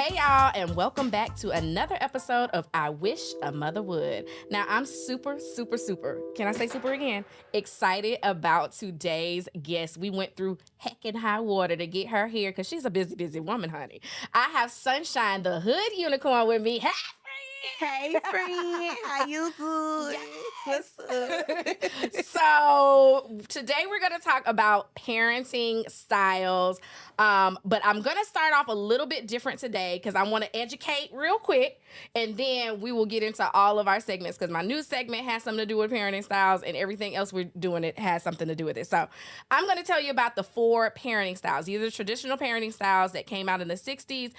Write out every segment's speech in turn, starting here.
Hey y'all, and welcome back to another episode of I Wish a Mother Would. Now, I'm super, can I say super again? Excited about today's guest. We went through heck and high water to get her here because she's a busy woman, honey. I have Sunshine, the hood unicorn, with me. Hey, friend. How you doing? Yes. What's up? So today we're going to talk about parenting styles. But I'm going to start off a little bit different today because I want to educate real quick. And then we will get into all of our segments because my new segment has something to do with parenting styles and everything else we're doing, it has something to do with it. So I'm going to tell you about the 4 parenting styles. These are traditional parenting styles that came out in the 60s.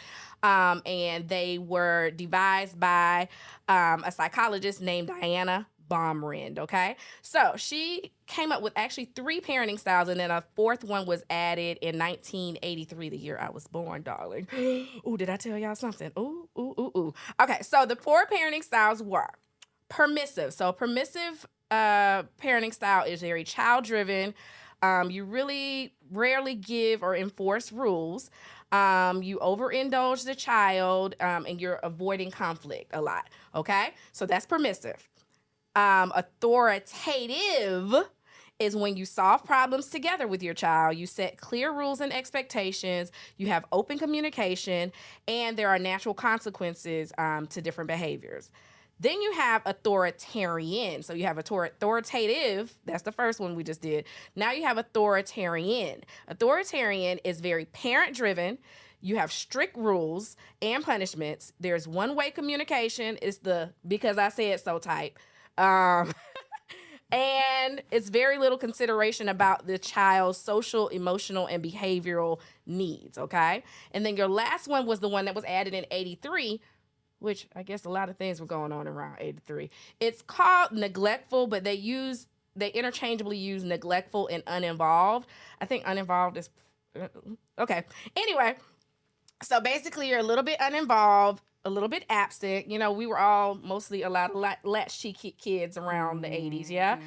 And they were devised by a psychologist named Diana Baumrind, okay? So she came up with actually 3 parenting styles, and then a 4th one was added in 1983, the year I was born, darling. Ooh, did I tell y'all something? Ooh. Okay, so the 4 parenting styles were permissive. So permissive parenting style is very child-driven. You really rarely give or enforce rules. You overindulge the child, and you're avoiding conflict a lot, okay? So that's permissive. Authoritative is when you solve problems together with your child. You set clear rules and expectations. You have open communication, and there are natural consequences to different behaviors. Then you have authoritarian. So you have authoritative. That's the first one we just did. Now you have authoritarian. Authoritarian is very parent-driven. You have strict rules and punishments. There's one-way communication. It's the because I said so type. And it's very little consideration about the child's social, emotional, and behavioral needs, okay? And then your last one was the one that was added in 83, which I guess a lot of things were going on around 83. It's called neglectful, but they interchangeably use neglectful and uninvolved. I think uninvolved is, okay. Anyway, so basically you're a little bit uninvolved, a little bit absent. You know, we were all mostly a lot of latchkey kids around the 80s, yeah?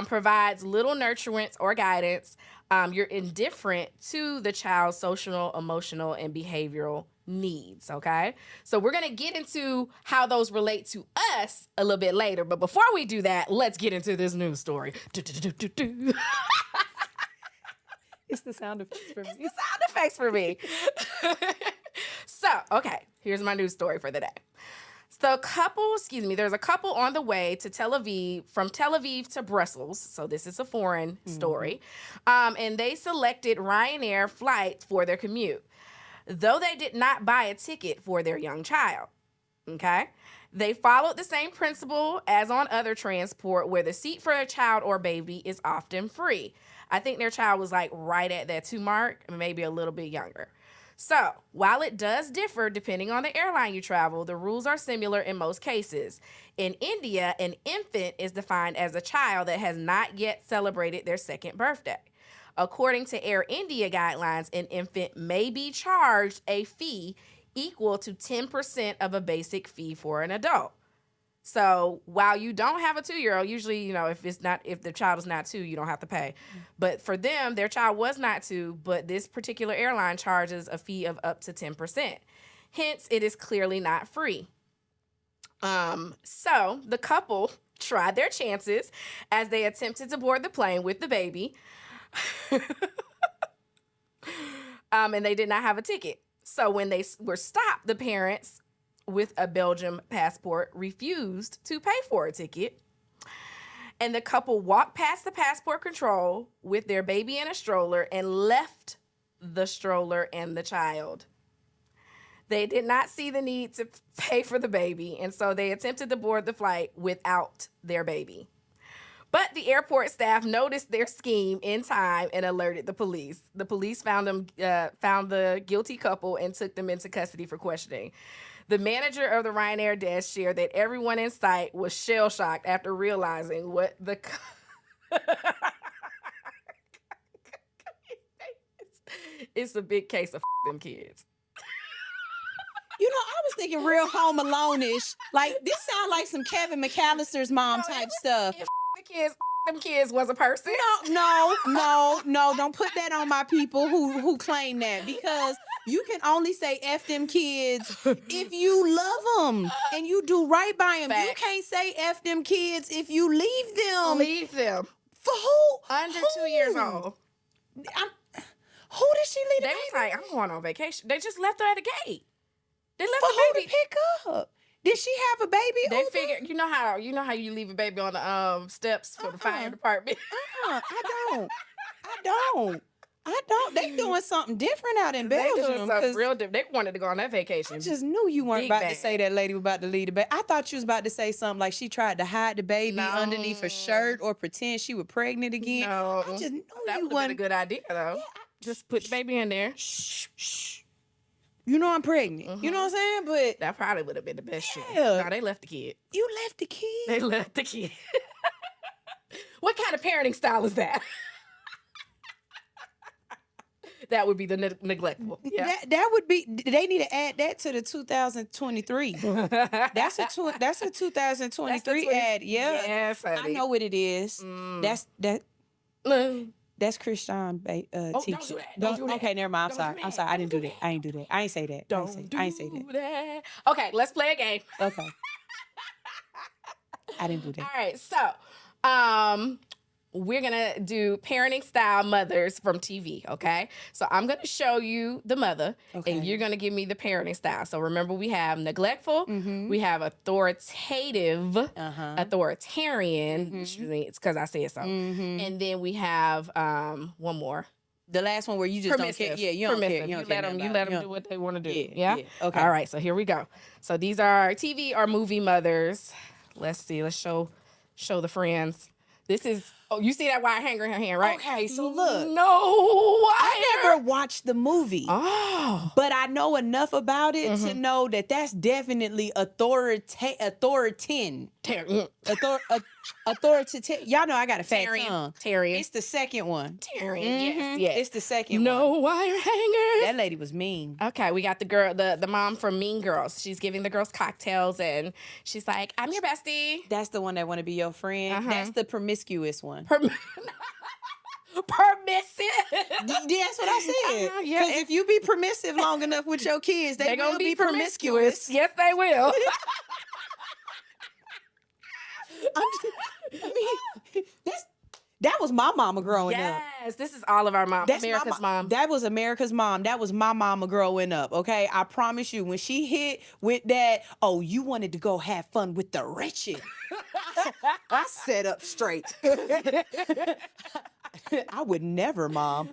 Provides little nurturance or guidance. You're indifferent to the child's social, emotional, and behavioral needs, okay? So we're going to get into how those relate to us a little bit later. But before we do that, let's get into this news story. It's the sound effects for me. It's the sound effects for me. So, okay, here's my news story for the day. There's a couple on the way to Tel Aviv, from Tel Aviv to Brussels. So this is a foreign story. And they selected Ryanair flights for their commute, though they did not buy a ticket for their young child, okay? They followed the same principle as on other transport where the seat for a child or baby is often free. I think their child was like right at that 2 mark, maybe a little bit younger. So, while it does differ depending on the airline you travel, the rules are similar in most cases. In India, an infant is defined as a child that has not yet celebrated their 2nd birthday. According to Air India guidelines, an infant may be charged a fee equal to 10% of a basic fee for an adult. So while you don't have a 2-year-old, usually, you know, if the child is not 2, you don't have to pay. But for them, their child was not 2, but this particular airline charges a fee of up to 10%. Hence, it is clearly not free. So the couple tried their chances as they attempted to board the plane with the baby. And they did not have a ticket. So when they were stopped, the parents with a Belgium passport refused to pay for a ticket. And the couple walked past the passport control with their baby in a stroller and left the stroller and the child. They did not see the need to pay for the baby, and so they attempted to board the flight without their baby. But the airport staff noticed their scheme in time and alerted the police. The police found the guilty couple and took them into custody for questioning. The manager of the Ryanair desk shared that everyone in sight was shell-shocked after realizing what the... It's a big case of them kids. You know, I was thinking real Home Alone-ish. Like, this sounds like some Kevin McAllister's mom type stuff. If them kids was a person. No, don't put that on my people who claim that, because You can only say F them kids if you love them and you do right by them. You Facts. can't say F them kids if you leave them. Leave them. For who? Under Who? 2 years old. Who did she leave the They baby? was like, I'm going on vacation. They just left her at the gate. They left For the who baby. to pick up? Did she have a baby? They Uber? figured, you know how you leave a baby on the steps for the fire department. I don't. They doing something different out in They doing Belgium. something 'Cause real different. They wanted to go on that vacation. I just knew you weren't Big about bag. to say that lady was about to leave the baby. I thought you was about to say something like she tried to hide the baby No. underneath her shirt or pretend she was pregnant again. No, I just knew that you would have been a wasn't. good idea though. Just put the baby in there. Shh. You know I'm pregnant. You know what I'm saying? But That probably would have been the best shit. Yeah. No, they left the kid. you left the kid. They left the kid. What kind of parenting style is that? That would be the neglectful. Yeah. That would be. They need to add that to the 2023. That's a 2023 ad. Yeah, Yes, I know what it is. That's Christian don't do teacher. that. Don't do that. Okay, never mind. Don't do I'm that. sorry. I didn't do Don't do that. I ain't do that. I ain't say that. I ain't say that. that. Okay, let's play a game. Okay. I didn't do All that. right, so we're gonna do parenting style mothers from TV. Okay, so I'm gonna show you the mother, Okay. and you're gonna give me the parenting style. So remember, we have neglectful, we have authoritative, authoritarian, which means it's because I said so, and then we have one more. The last one where you just Permissive. don't care. Yeah, you don't care. Permissive. You don't let care them. nothing You about let it. them do what they want to do. Yeah, Yeah. yeah. Okay. All right. So here we go. So these are TV or movie mothers. Let's see. Let's show the friends. This is. Oh, you see that wire hanger in her hand, right? Okay, so look. No wire. I never watched the movie. Oh. But I know enough about it to know that that's definitely authoritative. Authoritative. Y'all know I got a fat tongue. Tyrion. It's the second one. Tyrion. Yes. It's the second No one. wire hangers. That lady was mean. Okay, we got the girl, the mom from Mean Girls. She's giving the girls cocktails, and she's like, "I'm your bestie." That's the one that want to be your friend. That's the promiscuous one. Permissive. That's what I said. Yeah, Because if you be permissive long enough with your kids, they They're will gonna be promiscuous. promiscuous. Yes, they will. That was my mama growing up. Yes, this is all of our mom. That's America's mom. That was America's mom. That was my mama growing up. Okay, I promise you, when she hit with that, oh, you wanted to go have fun with the wretched. I sat up straight. I would never, Mom.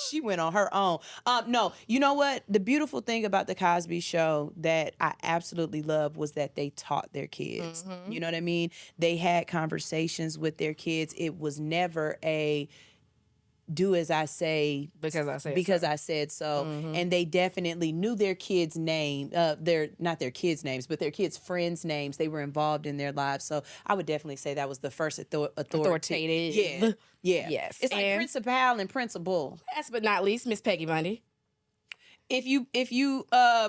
She went on her own. No, you know what? The beautiful thing about the Cosby Show that I absolutely love was that they taught their kids. You know what I mean? They had conversations with their kids. It was never a do as I say Because I said because so. I said so. And they definitely knew their kids' name, not their kids' names, but their kids' friends' names. They were involved in their lives. So I would definitely say that was the first Authoritative. Yeah. Yes. It's like And principal and principal. last but not least, Miss Peggy Bundy. If you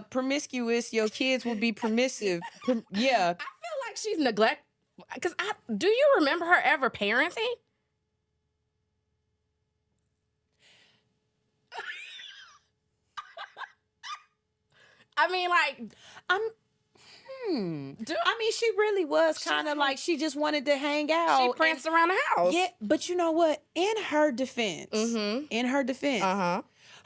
promiscuous, your kids will be permissive. Yeah. I feel like she's neglect. Because do you remember her ever parenting? I mean, like, I mean, she really was kind of like she just wanted to hang out. she pranced around the house. Yeah, but you know what? In her defense,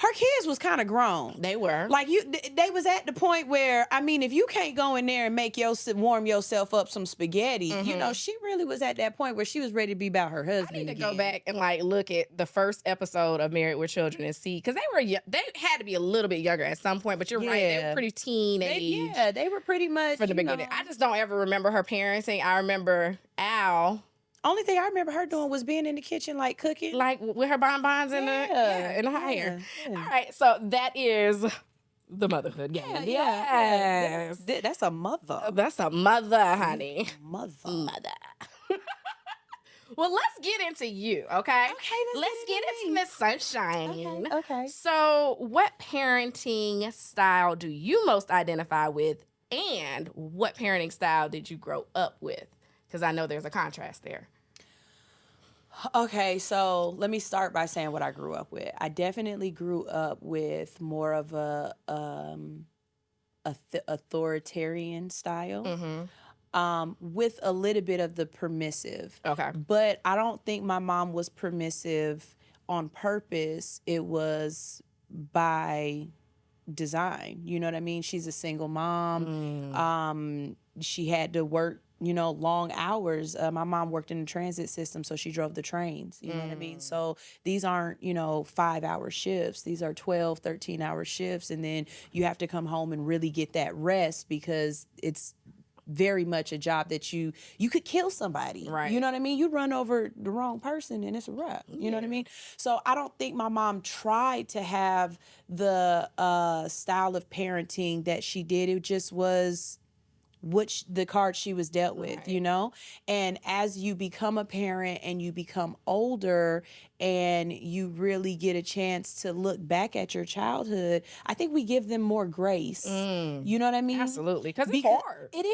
her kids was kind of grown. They were. Like they was at the point where, I mean, if you can't go in there and warm yourself up some spaghetti, you know, she really was at that point where she was ready to be about her husband. I need to again. go back and like look at the first episode of Married with Children and see, because they had to be a little bit younger at some point, but you're right, they were pretty teenage. They were pretty much from the beginning. I just don't ever remember her parenting. I remember Al. Only thing I remember her doing was being in the kitchen, like cooking, Like with her bonbons in the hair. All right, so that is the motherhood game. Yes. That's a mother. That's a mother, honey. Mother. Well, let's get into you, okay? Okay, Let's get into Miss Sunshine. Okay. So, what parenting style do you most identify with, and what parenting style did you grow up with? Because I know there's a contrast there. Okay, so let me start by saying what I grew up with. I definitely grew up with more of a authoritarian style, Mm-hmm. with a little bit of the permissive. Okay. But I don't think my mom was permissive on purpose. It was by design. You know what I mean? She's a single mom. Mm. She had to work, long hours. My mom worked in the transit system, so she drove the trains. You know what I mean? So these aren't, 5-hour shifts. These are 12, 13-hour shifts. And then you have to come home and really get that rest because it's very much a job that you could kill somebody. Right. You know what I mean? You run over the wrong person and it's a wrap. You know what I mean? So I don't think my mom tried to have the style of parenting that she did. It just was the card she was dealt with, Right. and as you become a parent and you become older and you really get a chance to look back at your childhood, I think we give them more grace. You know what I mean? Absolutely, because it's Because hard. it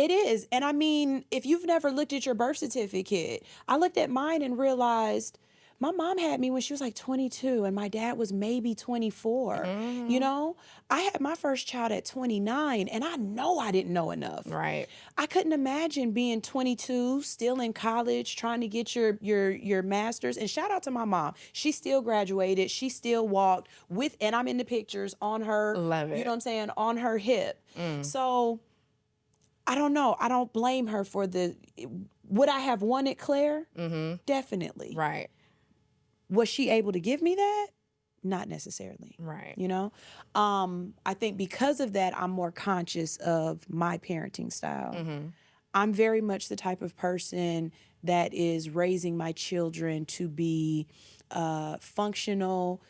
is. And I mean, if you've never looked at your birth certificate, I looked at mine and realized my mom had me when she was like 22 and my dad was maybe 24. Mm-hmm. I had my first child at 29 and I know I didn't know enough. Right. I couldn't imagine being 22, still in college, trying to get your master's. And shout out to my mom. She still graduated. She still walked with, and I'm in the pictures on her, Love you it. know what I'm saying, on her hip. So I don't know. I don't blame her for would I have wanted Claire? Mm-hmm. Definitely. Right. Was she able to give me that? Not necessarily. Right. I think because of that, I'm more conscious of my parenting style. Mm-hmm. I'm very much the type of person that is raising my children to be functional,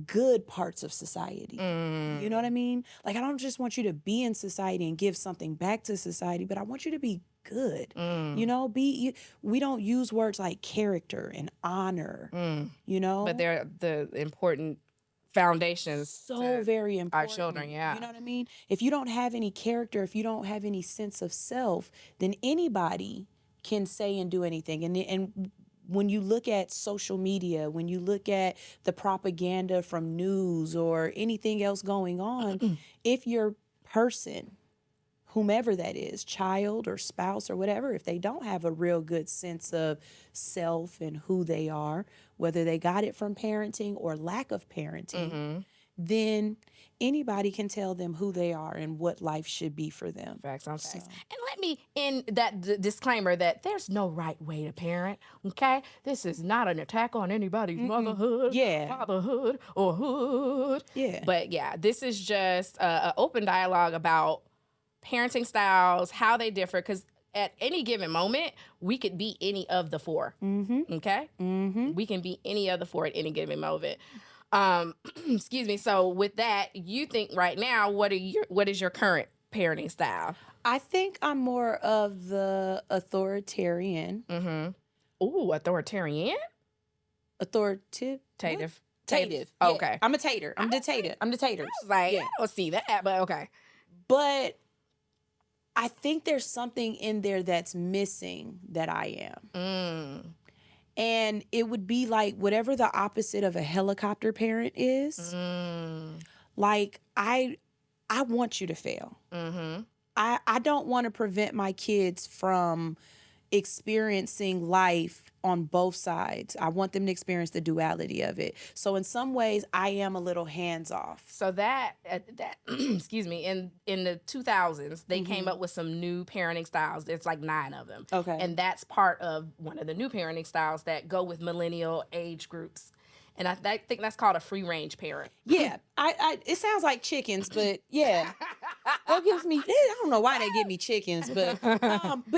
good parts of society. You know what I mean? Like, I don't just want you to be in society and give something back to society, but I want you to be good. We don't use words like character and honor, But they're the important foundations so to very our important. children. Yeah. You know what I mean? If you don't have any character, if you don't have any sense of self, then anybody can say and do anything. And when you look at social media, when you look at the propaganda from news or anything else going on, if your person, whomever that is, child or spouse or whatever, if they don't have a real good sense of self and who they are, whether they got it from parenting or lack of parenting, then anybody can tell them who they are and what life should be for them. Facts on facts. And let me in that disclaimer that there's no right way to parent. Okay, this is not an attack on anybody's motherhood, fatherhood, or hood. Yeah. But yeah, this is just an open dialogue about parenting styles, how they differ, because at any given moment, we could be any of the four. Okay? We can be any of the four at any given moment. Excuse me. So with that, you think right now, what is your current parenting style? I think I'm more of the authoritarian. Ooh, authoritarian? Authoritative? Tative. Tative. Yeah. Yeah. Okay. I'm a tater. I'm the tater. I'm the tater. I was like, I don't see that, but okay. But I think there's something in there that's missing that I am. And it would be like whatever the opposite of a helicopter parent is. Like, I want you to fail. I don't want to prevent my kids from experiencing life on both sides. I want them to experience the duality of it. So in some ways, I am a little hands off. So that excuse me, in the 2000s, they came up with some new parenting styles. There's like 9 of them. Okay. And that's part of one of the new parenting styles that go with millennial age groups. And I think that's called a free range parent. Yeah, it sounds like chickens, but yeah, that gives me. I don't know why they give me chickens, but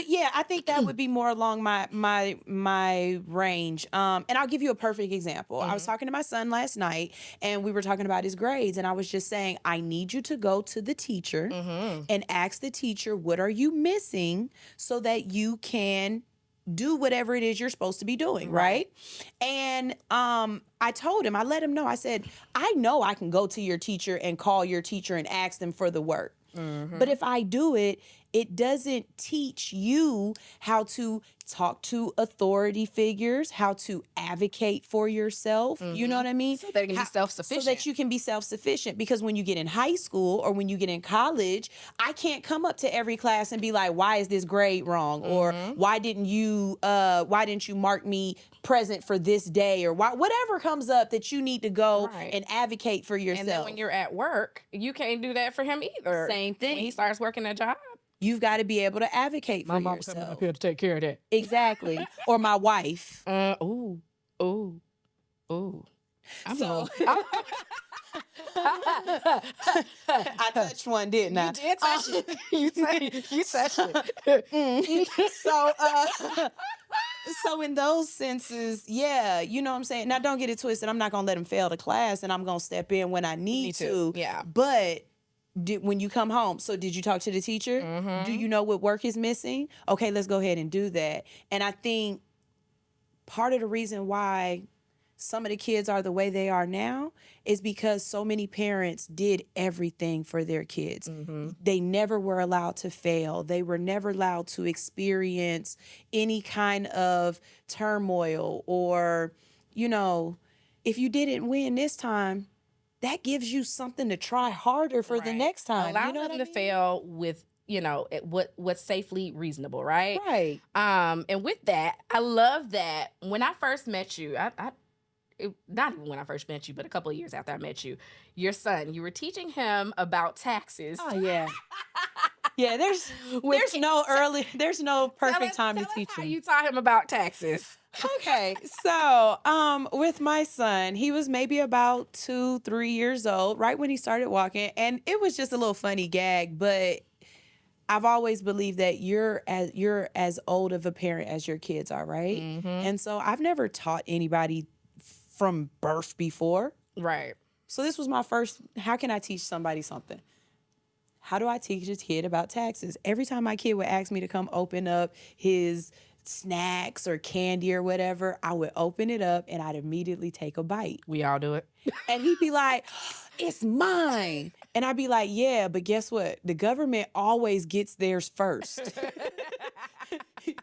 yeah, I think that would be more along my range. And I'll give you a perfect example. I was talking to my son last night, and we were talking about his grades, and I was just saying, I need you to go to the teacher and ask the teacher, what are you missing, so that you can do whatever it is you're supposed to be doing, right? And I told him, I let him know, I said, I know I can go to your teacher and call your teacher and ask them for the work. But if I do it, it doesn't teach you how to talk to authority figures, how to advocate for yourself. You know what I mean? So that you can be self-sufficient. So that you can be self-sufficient. Because when you get in high school or when you get in college, I can't come up to every class and be like, why is this grade wrong? Or why didn't you mark me present for this day? Or whatever comes up that you need to go and advocate for yourself. And then when you're at work, you can't do that for him either. Same thing. When he starts working a job. You've got to be able to advocate for yourself. My mom's coming up here to take care of that. Exactly. Or my wife. Ooh. I touched one, didn't I? You did touch it. You touched it. So in those senses, yeah, you know what I'm saying? Now, don't get it twisted. I'm not going to let him fail the class, and I'm going to step in when I need to. Yeah. But when you come home, so did you talk to the teacher? Do you know what work is missing? Okay, let's go ahead and do that. And I think part of the reason why some of the kids are the way they are now is because so many parents did everything for their kids. They never were allowed to fail. They were never allowed to experience any kind of turmoil or, you know, if you didn't win this time, that gives you something to try harder for the next time. Allow you know them to fail with, you know, what's safely reasonable, right? Right. And with that, I love that when I first met you, not even when I first met you, but a couple of years after I met you, your son, you were teaching him about taxes. Oh, yeah. Yeah, there's no perfect time to teach how him. you taught him about taxes. Okay, so with my son, he was maybe about 2-3 years old, right when he started walking, and it was just a little funny gag, but I've always believed that you're as old of a parent as your kids are, right? And so I've never taught anybody from birth before. Right. So this was my first, how can I teach somebody something? How do I teach a kid about taxes? Every time my kid would ask me to come open up his snacks or candy or whatever, I would open it up and I'd immediately take a bite. We all do it. And he'd be like, it's mine. And I'd be like, yeah, but guess what? The government always gets theirs first.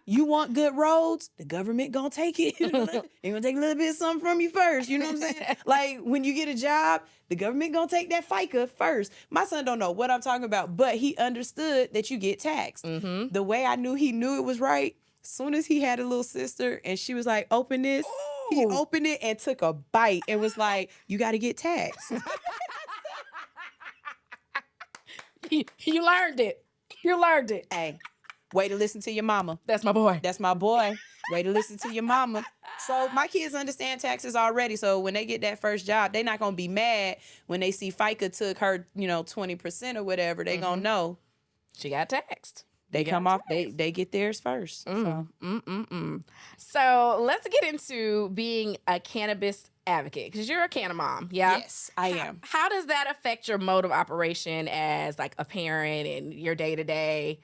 You want good roads? The government gonna take it. They're gonna take a little bit of something from you first. You know what I'm saying? Like when you get a job, the government gonna take that FICA first. My son don't know what I'm talking about, but he understood that you get taxed. The way I knew he knew it was right, as soon as he had a little sister and she was like, open this, he opened it and took a bite and was like, you gotta get taxed. You learned it. You learned it. Hey. Way to listen to your mama. That's my boy. That's my boy. Way to listen to your mama. So my kids understand taxes already. So when they get that first job, they're not going to be mad when they see FICA took her, 20% or whatever. They going to know. She got taxed. They come off, they get theirs first. So Let's get into being a cannabis advocate because you're a canna mom. Yeah. Yes, I am. How does that affect your mode of operation as like a parent and your day to day?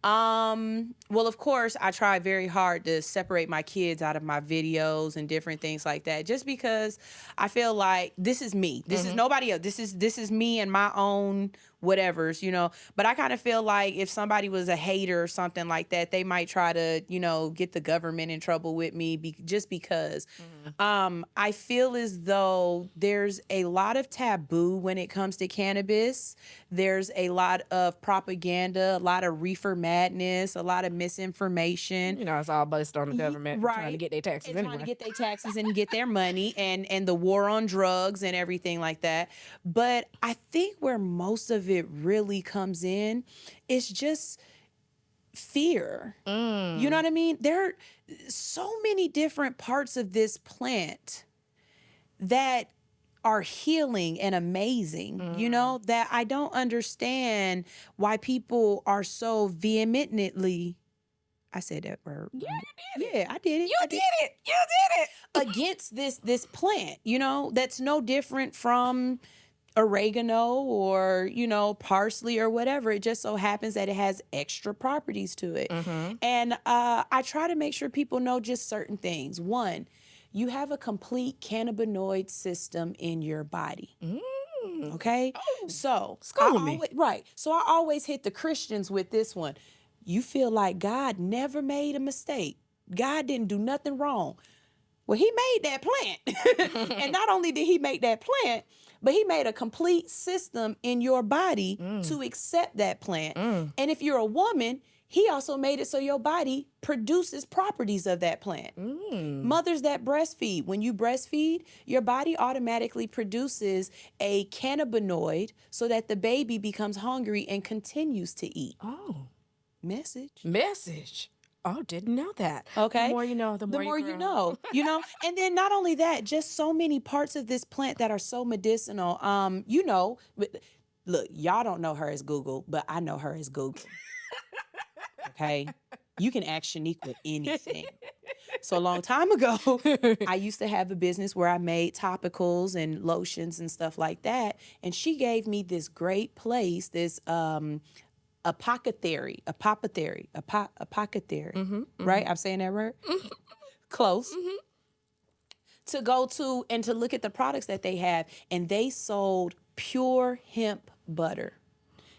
Well, of course, I try very hard to separate my kids out of my videos and different things like that, just because I feel like this is me. This is nobody else. This is me and my own whatevers, but I kind of feel like if somebody was a hater or something like that, they might try to, get the government in trouble with me just because, I feel as though there's a lot of taboo when it comes to cannabis. There's a lot of propaganda, a lot of reefer madness, a lot of misinformation. It's all based on the government trying to get their taxes anyway. Trying to get their taxes and get their money and the war on drugs and everything like that. But I think where most of it really comes in is just fear. You know what I mean? There are so many different parts of this plant that are healing and amazing, that I don't understand why people are so vehemently, I said that word. Yeah, you did it. Yeah, I did it. You did it. Against this plant, that's no different from oregano or, parsley or whatever. It just so happens that it has extra properties to it. And I try to make sure people know just certain things. One, you have a complete cannabinoid system in your body. Okay? Oh, So, school me. Right. So I always hit the Christians with this one. you feel like God never made a mistake. God didn't do nothing wrong. Well, he made that plant. And not only did he make that plant, but he made a complete system in your body to accept that plant. And if you're a woman, he also made it so your body produces properties of that plant. Mothers that breastfeed, when you breastfeed, your body automatically produces a cannabinoid so that the baby becomes hungry and continues to eat. Oh. Message. Oh, didn't know that. Okay. The more you know, the more you grow. know. And then not only that, just so many parts of this plant that are so medicinal. Look, y'all don't know her as Google, but I know her as Google. Okay. You can ask Shanequa anything. So a long time ago, I used to have a business where I made topicals and lotions and stuff like that. And she gave me this great place, this apothecary, right? I'm saying that right? Close. To go to and to look at the products that they have. And they sold pure hemp butter.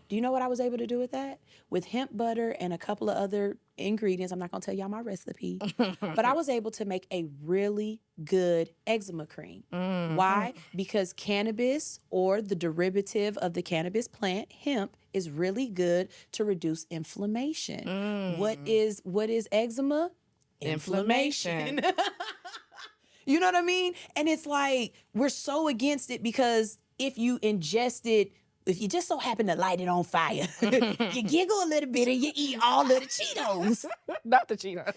Do you know what I was able to do with that? With hemp butter and a couple of other ingredients. I'm not going to tell y'all my recipe. But I was able to make a really good eczema cream. Why? Because cannabis, or the derivative of the cannabis plant, hemp, is really good to reduce inflammation. What is eczema? Inflammation. You know what I mean? And it's like, we're so against it because if you ingest it, if you just so happen to light it on fire, you giggle a little bit and you eat all of the Cheetos. Not the Cheetos.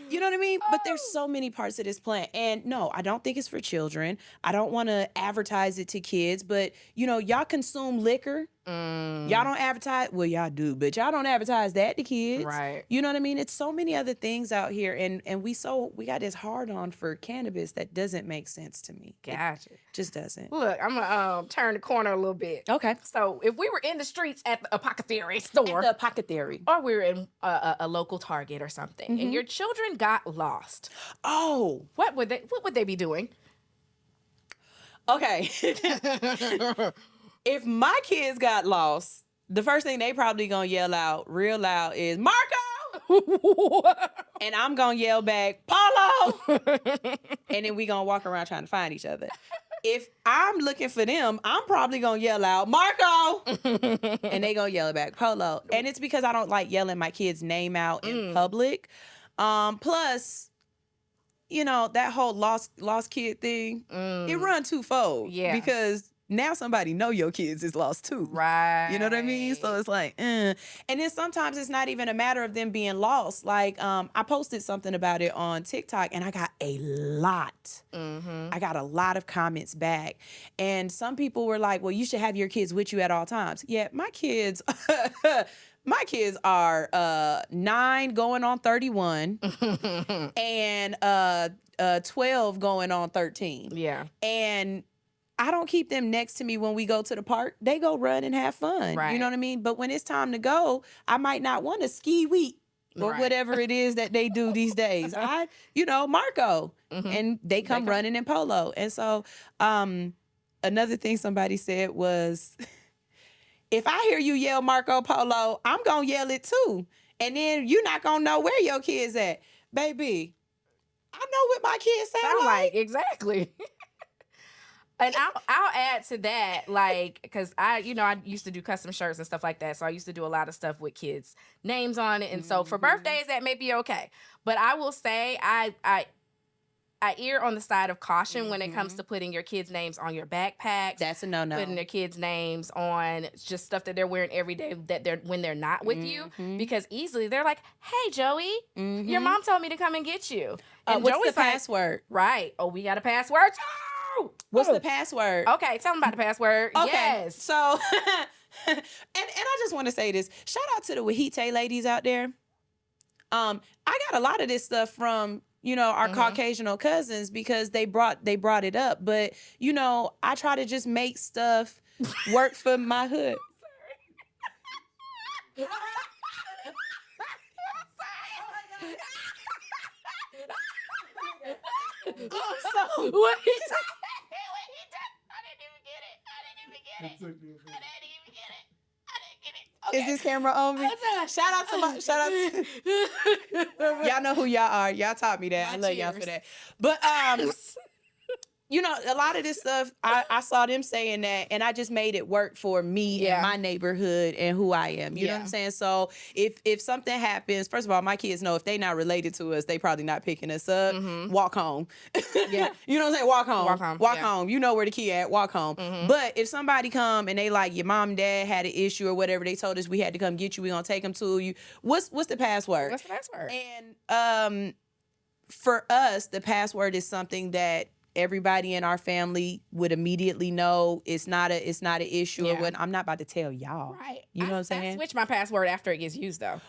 You know what I mean? But there's so many parts of this plant. And no, I don't think it's for children. I don't want to advertise it to kids. But, y'all consume liquor. Y'all don't advertise. Well, y'all do. But y'all don't advertise that to kids. Right. You know what I mean? It's so many other things out here. And we got this hard on for cannabis that doesn't make sense to me. Gotcha. It just doesn't. Look, I'm going to turn the corner a little bit. Okay. So if we were in the streets at the apothecary store. At the apothecary. Or we were in a local Target or something. And your children got lost. Oh. What would they be doing? Okay. If my kids got lost, the first thing they probably gonna yell out real loud is Marco, and I'm gonna yell back Paulo, and then we gonna walk around trying to find each other. If I'm looking for them, I'm probably gonna yell out Marco, and they gonna yell back Polo. And it's because I don't like yelling my kid's name out in public. Plus, that whole lost kid thing, it run twofold. Yeah. Because now somebody know your kids is lost too. Right. You know what I mean? So it's like, And then sometimes it's not even a matter of them being lost. Like, I posted something about it on TikTok and I got a lot. I got a lot of comments back. And some people were like, well, you should have your kids with you at all times. Yeah, my kids... My kids are 9 going on 31 and 12 going on 13. Yeah. And I don't keep them next to me when we go to the park. They go run and have fun. Right. You know what I mean? But when it's time to go, I might not want to ski week or whatever it is that they do these days. Marco. And they come running in Polo. And so another thing somebody said was... If I hear you yell Marco Polo, I'm going to yell it too. And then you're not going to know where your kid's at. Baby, I know what my kids sound like. Exactly. And I'll add to that, like, because I used to do custom shirts and stuff like that. So I used to do a lot of stuff with kids' names on it. And so for birthdays, that may be okay. But I will say I err on the side of caution when it comes to putting your kids' names on your backpacks. That's a no-no. Putting their kids' names on just stuff that they're wearing every day when they're not with you. Because easily they're like, hey, Joey, your mom told me to come and get you. And what's Joey's the password? Right. Oh, we got a password too. What's the password? Okay, tell them about the password. Okay. Yes. So, and I just want to say this. Shout out to the Wahite ladies out there. I got a lot of this stuff from... our Caucasian cousins because they brought it up. But, I try to just make stuff work for my hood. So, What he said? I didn't even get it. Is this camera on me? Shout out to y'all know who y'all are. Y'all taught me that. I love y'all for that. But you know, a lot of this stuff, I saw them saying that, and I just made it work for me and my neighborhood and who I am. You know what I'm saying? So if something happens, first of all, my kids know if they not related to us, they probably not picking us up. Walk home. Yeah. You know what I'm saying? Walk home. Walk home. Walk home. You know where the key at. Walk home. But if somebody come and they like, your mom and dad had an issue or whatever, they told us we had to come get you. We gonna take them to you. What's the password? What's the password? And for us, the password is something that everybody in our family would immediately know. It's not an issue or what. I'm not about to tell y'all. Right. You know what I'm saying? I switch my password after it gets used though.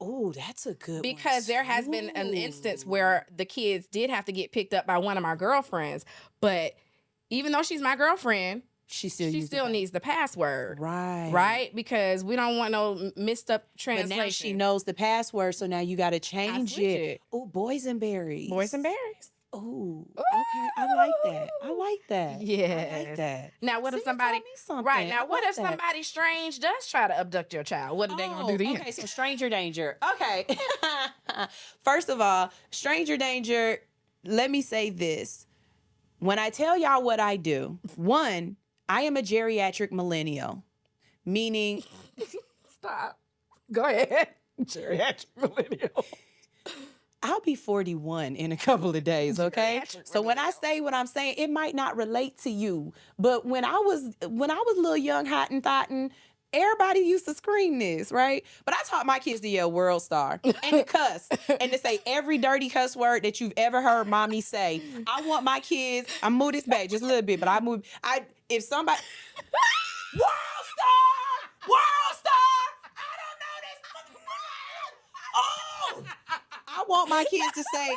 Oh, that's a good one. Because there has been an instance where the kids did have to get picked up by one of my girlfriends, but even though she's my girlfriend, she still needs the password. Right. Right? Because we don't want no missed up translation. But now she knows the password, so now you got to change it. Oh, boysenberries. Boysenberries. Oh, okay. I like that. I like that. Yeah. I like that. Now, what if somebody... Right. Now, what if somebody strange does try to abduct your child? What are they going to do then? Okay, so stranger danger. Okay. First of all, stranger danger, let me say this. When I tell y'all what I do, one, I am a geriatric millennial, meaning... Stop. Go ahead. Geriatric millennial. I'll be 41 in a couple of days, okay? So when I say what I'm saying, it might not relate to you. But when I was a little young, hot and thotting, everybody used to scream this, right? But I taught my kids to yell world star and to cuss and to say every dirty cuss word that you've ever heard mommy say. I want my kids, I move this back just a little bit, but if somebody, world star, world star, I don't know this. Oh! I want my kids to say,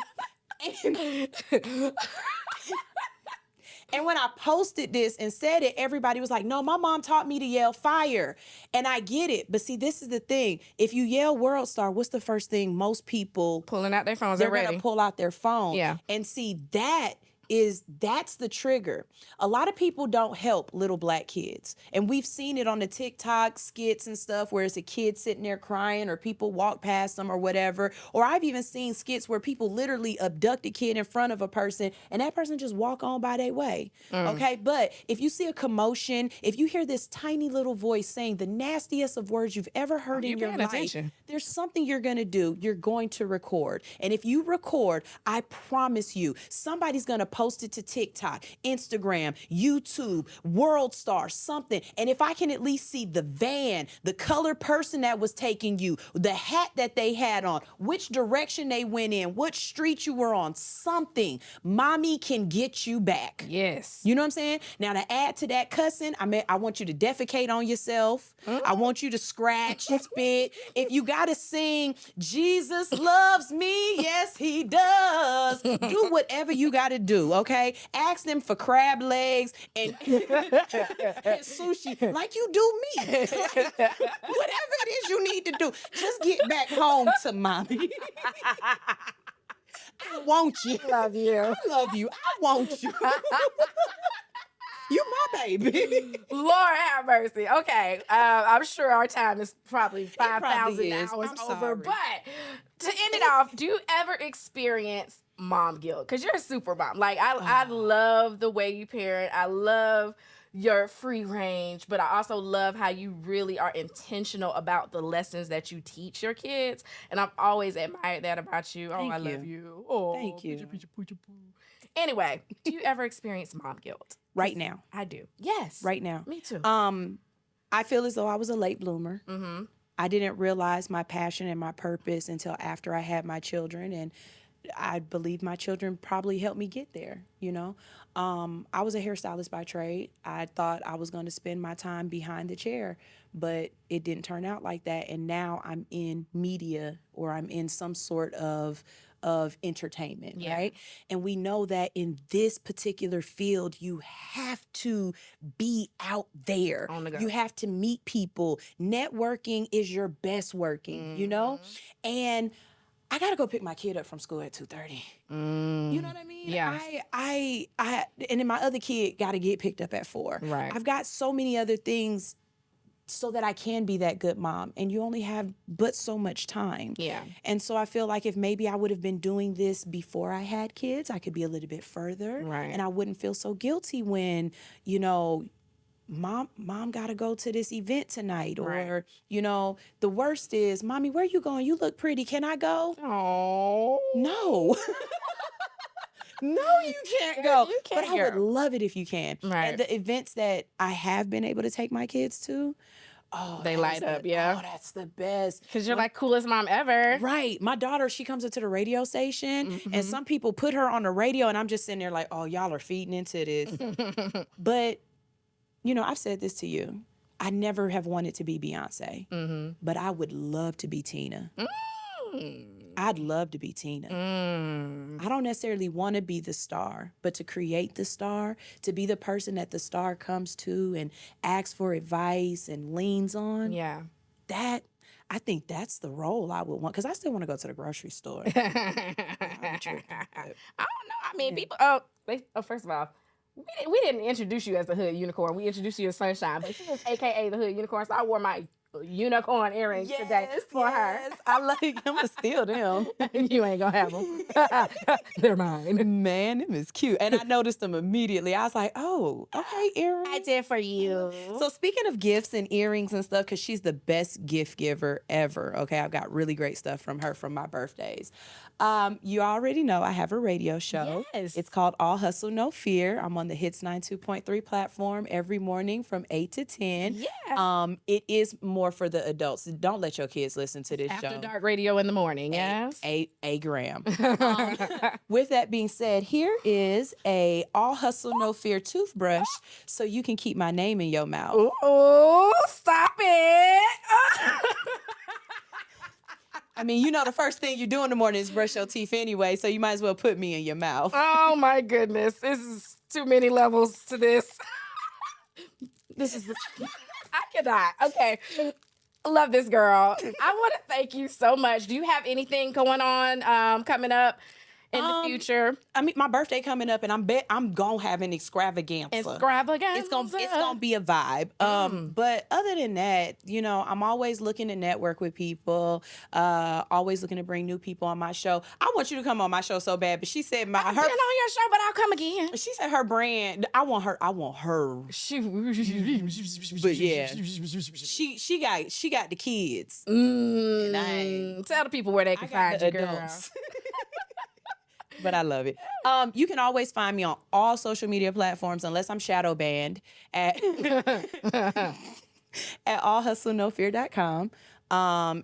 and when I posted this and said it, everybody was like, no, my mom taught me to yell fire. And I get it. But see, this is the thing. If you yell world star, what's the first thing most people pulling out their phones? They're going to pull out their phone. Yeah. And see, that's the trigger. A lot of people don't help little black kids. And we've seen it on the TikTok skits and stuff where it's a kid sitting there crying or people walk past them or whatever. Or I've even seen skits where people literally abduct a kid in front of a person and that person just walk on by their way. Okay? But if you see a commotion, if you hear this tiny little voice saying the nastiest of words you've ever heard in your life, there's something you're going to do. You're going to record. And if you record, I promise you, somebody's going to post it to TikTok, Instagram, YouTube, World Star, something. And if I can at least see the van, the color person that was taking you, the hat that they had on, which direction they went in, what street you were on, mommy can get you back. Yes. You know what I'm saying? Now to add to that cussing, I want you to defecate on yourself. I want you to scratch, spit. If you got to sing, Jesus loves me, yes he does. Do whatever you got to do. Okay, ask them for crab legs and sushi like you do me. Whatever it is you need to do, just get back home to mommy. I want you. Love you. I love you. I want you. You my baby. Lord have mercy. Okay, I'm sure our time is probably 5,000 hours over. But to end it off, do you ever experience mom guilt? Because you're a super mom. Like I love the way you parent. I love your free range, but I also love how you really are intentional about the lessons that you teach your kids. And I've always admired that about you. Oh, I love you. Oh, thank you. Anyway, do you ever experience mom guilt? Right now. I do. Yes. Right now. Me too. I feel as though I was a late bloomer. Mm-hmm. I didn't realize my passion and my purpose until after I had my children, and I believe my children probably helped me get there, you know. I was a hairstylist by trade. I thought I was going to spend my time behind the chair, but it didn't turn out like that. And now I'm in media, or I'm in some sort of entertainment, right? And we know that in this particular field, you have to be out there. You have to meet people. Networking is your best working, you know? And I gotta go pick my kid up from school at 2:30. You know what I mean? Yeah. I and then my other kid gotta get picked up at 4. Right. I've got so many other things so that I can be that good mom. And you only have but so much time. Yeah. And so I feel like if maybe I would have been doing this before I had kids, I could be a little bit further. Right. And I wouldn't feel so guilty when, mom got to go to this event tonight. Right. Or, the worst is, mommy, where you going? You look pretty. Can I go? Oh. No. No, you can't go. You can't, but I would love it if you can. Right. And the events that I have been able to take my kids to, they light up, yeah. Oh, that's the best. Because you're like coolest mom ever. Right. My daughter, she comes into the radio station, and some people put her on the radio, and I'm just sitting there like, oh, y'all are feeding into this. But, I've said this to you. I never have wanted to be Beyonce, but I would love to be Tina. I'd love to be Tina. I don't necessarily want to be the star, but to create the star, to be the person that the star comes to and asks for advice and leans on. Yeah. I think that's the role I would want, because I still want to go to the grocery store. I don't know. I mean, people. First of all, we didn't introduce you as the Hood Unicorn. We introduced you as Sunshine, but she is AKA the Hood Unicorn. So I wore my unicorn earrings today for her. I like. I'm gonna steal them. You ain't gonna have them. They're mine. Man, them is cute, and I noticed them immediately. I was like, oh, okay, earrings. I did for you. So speaking of gifts and earrings and stuff, because she's the best gift giver ever. Okay, I've got really great stuff from her from my birthdays. You already know I have a radio show. Yes. It's called All Hustle No Fear. I'm on the Hits 92.3 platform every morning from 8 to 10. Yeah. It is more for the adults. Don't let your kids listen to this show. After dark radio in the morning, yes. A gram. With that being said, here is a All Hustle No Fear toothbrush so you can keep my name in your mouth. Ooh, stop it. I mean, the first thing you do in the morning is brush your teeth anyway, so you might as well put me in your mouth. Oh my goodness. This is too many levels to this. I cannot. Okay. Love this girl. I want to thank you so much. Do you have anything going on coming up in the future? I mean, my birthday coming up, and I'm gonna have an extravaganza. Extravaganza. It's gonna be a vibe. But other than that, I'm always looking to network with people. Always looking to bring new people on my show. I want you to come on my show so bad, but she said I've been on your show, but I'll come again. She said her brand. I want her. But yeah, she got the kids. Tell the people where they can find you, girl. But I love it. You can always find me on all social media platforms, unless I'm shadow banned, at allhustlenofear.com.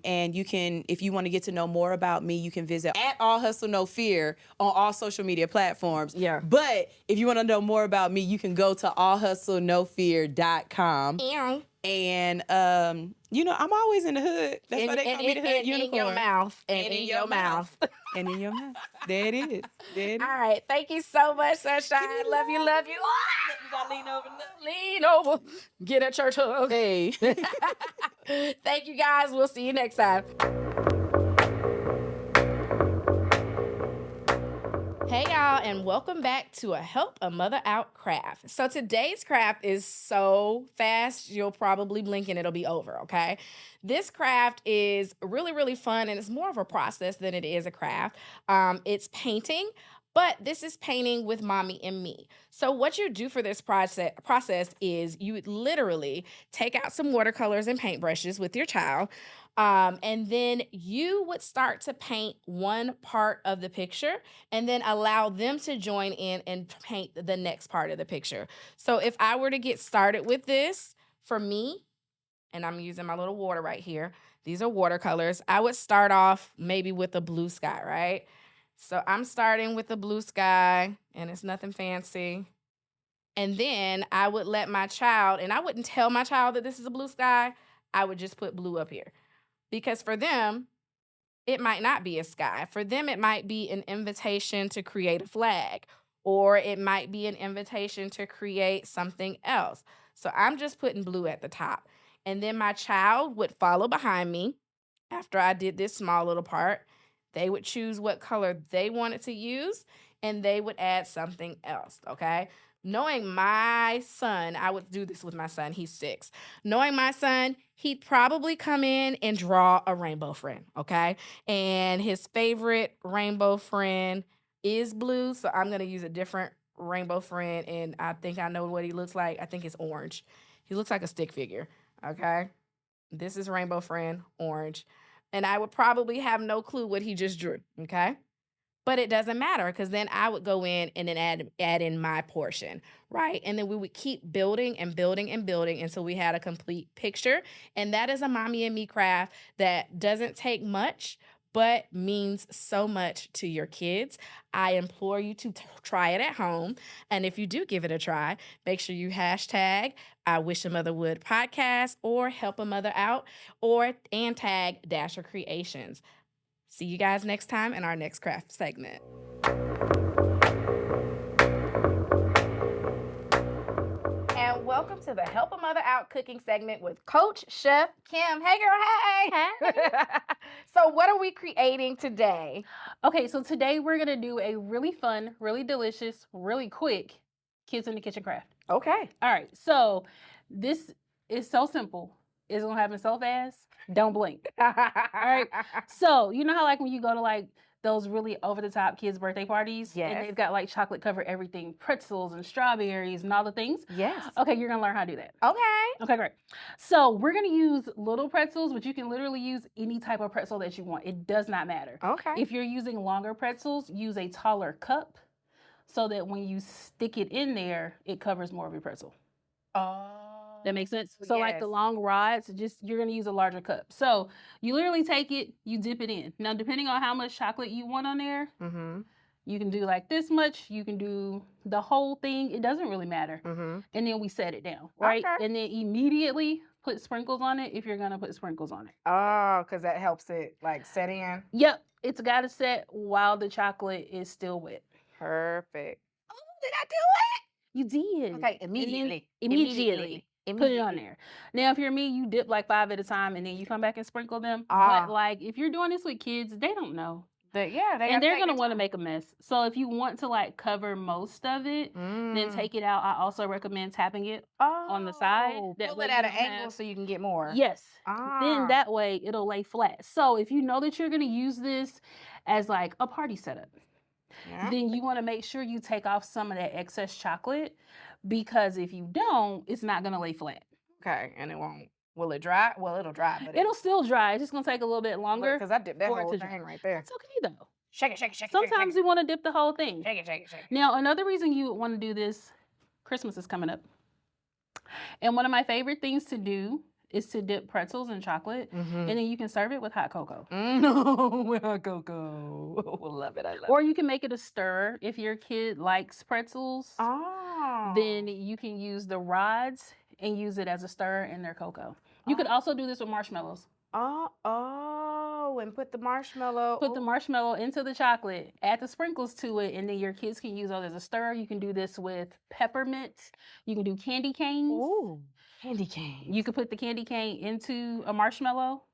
And you can, if you want to get to know more about me, you can visit at All Hustle No Fear on all social media platforms. Yeah. But if you want to know more about me, you can go to allhustlenofear.com. And I'm always in the hood. That's why they call me the Hood Unicorn. In your mouth. And in your mouth. And in your mouth. There it is. All right. Thank you so much, Sunshine. Love you. You gotta lean over. Lean over. Get a church hug. Hey. Thank you, guys. We'll see you next time. Hey y'all, and welcome back to a Help a Mother Out craft. So today's craft is so fast, you'll probably blink and it'll be over, okay? This craft is really, really fun, and it's more of a process than it is a craft. It's painting, but this is painting with mommy and me. So what you do for this process is you would literally take out some watercolors and paintbrushes with your child, and then you would start to paint one part of the picture and then allow them to join in and paint the next part of the picture. So if I were to get started with this, for me, and I'm using my little water right here, these are watercolors, I would start off maybe with a blue sky, right? So I'm starting with the blue sky, and it's nothing fancy. And then I would let my child, and I wouldn't tell my child that this is a blue sky, I would just put blue up here. Because for them, it might not be a sky. For them, it might be an invitation to create a flag, or it might be an invitation to create something else. So I'm just putting blue at the top. And then my child would follow behind me after I did this small little part. They would choose what color they wanted to use, and they would add something else, okay? Knowing my son, I would do this with my son, he's 6. Knowing my son, he'd probably come in and draw a rainbow friend, okay? And his favorite rainbow friend is blue, so I'm gonna use a different rainbow friend, and I think I know what he looks like. I think it's orange. He looks like a stick figure, okay? This is rainbow friend, orange. And I would probably have no clue what he just drew, okay? But it doesn't matter because then I would go in and then add in my portion, right? And then we would keep building and building and building until we had a complete picture. And that is a mommy and me craft that doesn't take much, but means so much to your kids. I implore you to try it at home. And if you do give it a try, make sure you hashtag I Wish a Mother Would podcast or Help a Mother Out and tag Dasher Creations. See you guys next time in our next craft segment. And welcome to the Help a Mother Out cooking segment with Coach Chef Kim. Hey girl, hey! So what are we creating today? Okay, so today we're gonna do a really fun, really delicious, really quick kids in the kitchen craft. Okay. All right, so this is so simple. It's gonna happen so fast. Don't blink. All right. So you know how like when you go to like those really over the top kids' birthday parties, Yes. and they've got like chocolate covered everything, pretzels and strawberries and all the things. Yes. Okay, you're gonna learn how to do that. Okay. Okay, great. So we're gonna use little pretzels, but you can literally use any type of pretzel that you want. It does not matter. Okay. If you're using longer pretzels, use a taller cup so that when you stick it in there, it covers more of your pretzel. Oh. That makes sense? So like the long rods, you're gonna use a larger cup. So you literally take it, you dip it in. Now, depending on how much chocolate you want on there, you can do like this much, you can do the whole thing. It doesn't really matter. And then we set it down, right? Okay. And then immediately put sprinkles on it if you're gonna put sprinkles on it. Oh, because that helps it like set in. Yep, it's gotta set while the chocolate is still wet. Perfect. Oh, did I do You did. it? Okay, immediately. Immediately. Put it on there. Now, if you're me, you dip like 5 at a time and then you come back and sprinkle them. Ah. But like if you're doing this with kids, they don't know. They're gonna want to make a mess. So if you want to like cover most of it, then take it out. I also recommend tapping it on the side. That Pull way it at you an don't angle have- so you can get more. Yes. Ah. Then that way it'll lay flat. So if you know that you're gonna use this as like a party setup, then you want to make sure you take off some of that excess chocolate, because if you don't, it's not gonna lay flat. Okay, and it won't. Will it dry? Well, it'll dry, but It'll still dry. It's just gonna take a little bit longer. because I dipped that for it whole to dry. thing right there. It's okay though. Shake it, shake it, shake it. Sometimes you want to dip the whole thing. Shake it, shake it, shake it. Now, another reason you would want to do this, Christmas is coming up. And one of my favorite things to do is to dip pretzels in chocolate, and then you can serve it with hot cocoa. With hot cocoa. Love it, I love it. Or you can make it a stir. If your kid likes pretzels, Oh. then you can use the rods and use it as a stir in their cocoa. You could also do this with marshmallows. And put the marshmallow. Put the marshmallow into the chocolate, add the sprinkles to it, and then your kids can use it as a stir. You can do this with peppermint. You can do candy canes. Ooh, candy cane. You could put the candy cane into a marshmallow,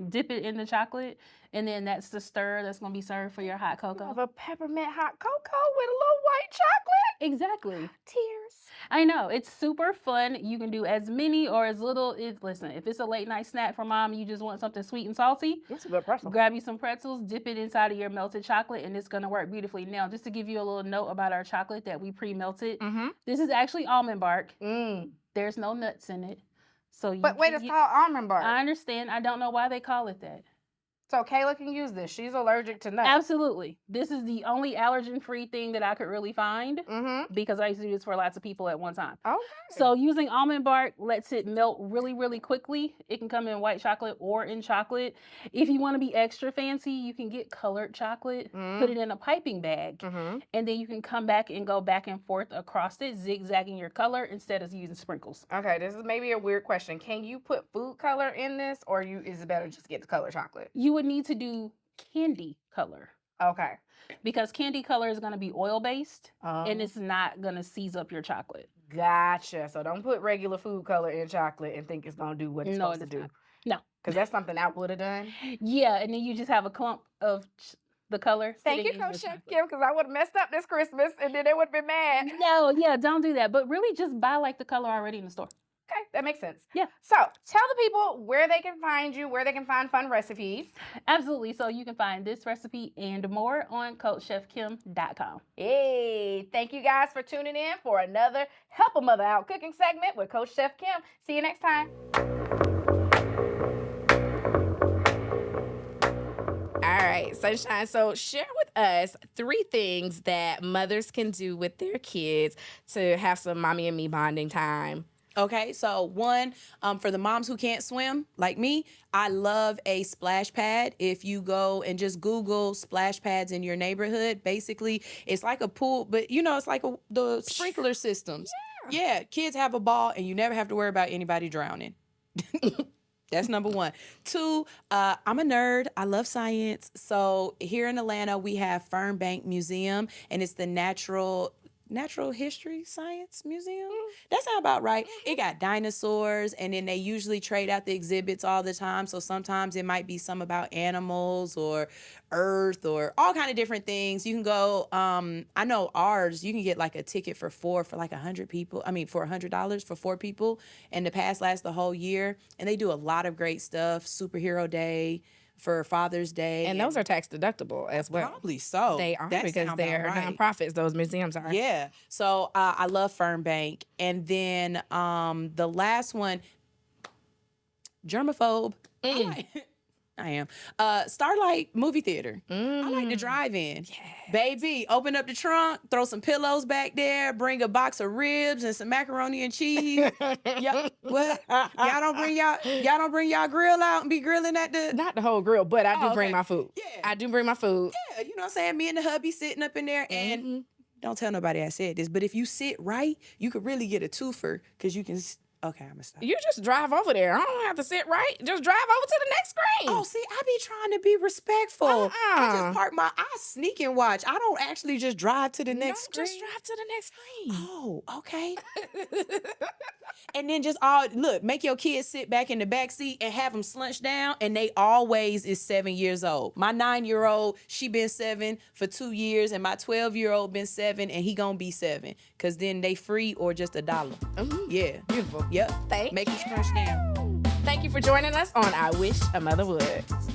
dip it in the chocolate, and then that's the stir that's going to be served for your hot cocoa. Have a peppermint hot cocoa with a little white chocolate. Exactly. Tears. I know. It's super fun. You can do as many or as little. Listen, if it's a late night snack for mom, you just want something sweet and salty, That's a good pretzel. grab you some pretzels, dip it inside of your melted chocolate, and it's going to work beautifully. Now, just to give you a little note about our chocolate that we pre-melted, this is actually almond bark. There's no nuts in it. But wait, it's called almond bark. I understand. I don't know why they call it that. So Kayla can use this. She's allergic to nuts. Absolutely. This is the only allergen-free thing that I could really find, because I used to do this for lots of people at one time. Okay. So using almond bark lets it melt really, really quickly. It can come in white chocolate or in chocolate. If you want to be extra fancy, you can get colored chocolate, put it in a piping bag, and then you can come back and go back and forth across it, zigzagging your color instead of using sprinkles. Okay, this is maybe a weird question. Can you put food color in this, or is it better just to get the color chocolate? You would need to do candy color. Okay. Because candy color is going to be oil-based, and it's not going to seize up your chocolate. Gotcha. So don't put regular food color in chocolate and think it's going to do what it's supposed to do. No. Because that's something I would have done. Yeah, and then you just have a clump of the color. Thank you, Coach Chef Kim, because I would have messed up this Christmas and then they would have been mad. No, yeah, don't do that. But really just buy like the color already in the store. Okay, that makes sense. Yeah. So tell the people where they can find you, where they can find fun recipes. Absolutely. So you can find this recipe and more on CoachChefKim.com. Hey, thank you guys for tuning in for another Help a Mother Out cooking segment with Coach Chef Kim. See you next time. All right, Sunshine. So share with us 3 things that mothers can do with their kids to have some mommy and me bonding time. Okay, so one, for the moms who can't swim, like me, I love a splash pad. If you go and just Google splash pads in your neighborhood, basically, it's like a pool, but it's like the sprinkler systems. Yeah, kids have a ball, and you never have to worry about anybody drowning. That's number 1. 2, I'm a nerd. I love science. So here in Atlanta, we have Fernbank Museum, and it's the Natural History Science Museum. That sounds about right. It got dinosaurs, and then they usually trade out the exhibits all the time. So sometimes it might be some about animals or Earth or all kind of different things. You can go. I know ours. You can get like a ticket for like 100 people. I mean, for $100 for 4 people, and the pass lasts the whole year. And they do a lot of great stuff. Superhero Day for Father's Day. And those are tax deductible as well. Probably so. They are, That because sound they're about right. nonprofits, those museums are. Yeah. So I love Fernbank. And then the last one, germaphobe. I am. Starlight Movie Theater. I like to drive in. Yes. Baby, open up the trunk, throw some pillows back there, bring a box of ribs and some macaroni and cheese. What? Y'all don't bring y'all grill out and be grilling at the... Not the whole grill, but I do okay. bring my food. Yeah. I do bring my food. Yeah, you know what I'm saying? Me and the hubby sitting up in there, and don't tell nobody I said this, but if you sit right, you could really get a twofer, because you can... Okay, I'm gonna stop. You just drive over there. I don't have to sit right. Just drive over to the next screen. Oh, see, I be trying to be respectful. I just park I sneak and watch. I don't actually just drive to the next screen. Just drive to the next screen. Oh, okay. And then just make your kids sit back in the back seat and have them slunched down, and they always is 7 years old. My 9-year-old, she been 7 for 2 years, and my 12-year-old been 7, and he gonna be 7, because then they free or just $1. Yeah. Beautiful. Yep. Thank Make you. them scrunch down. Thank you for joining us on I Wish a Mother Would.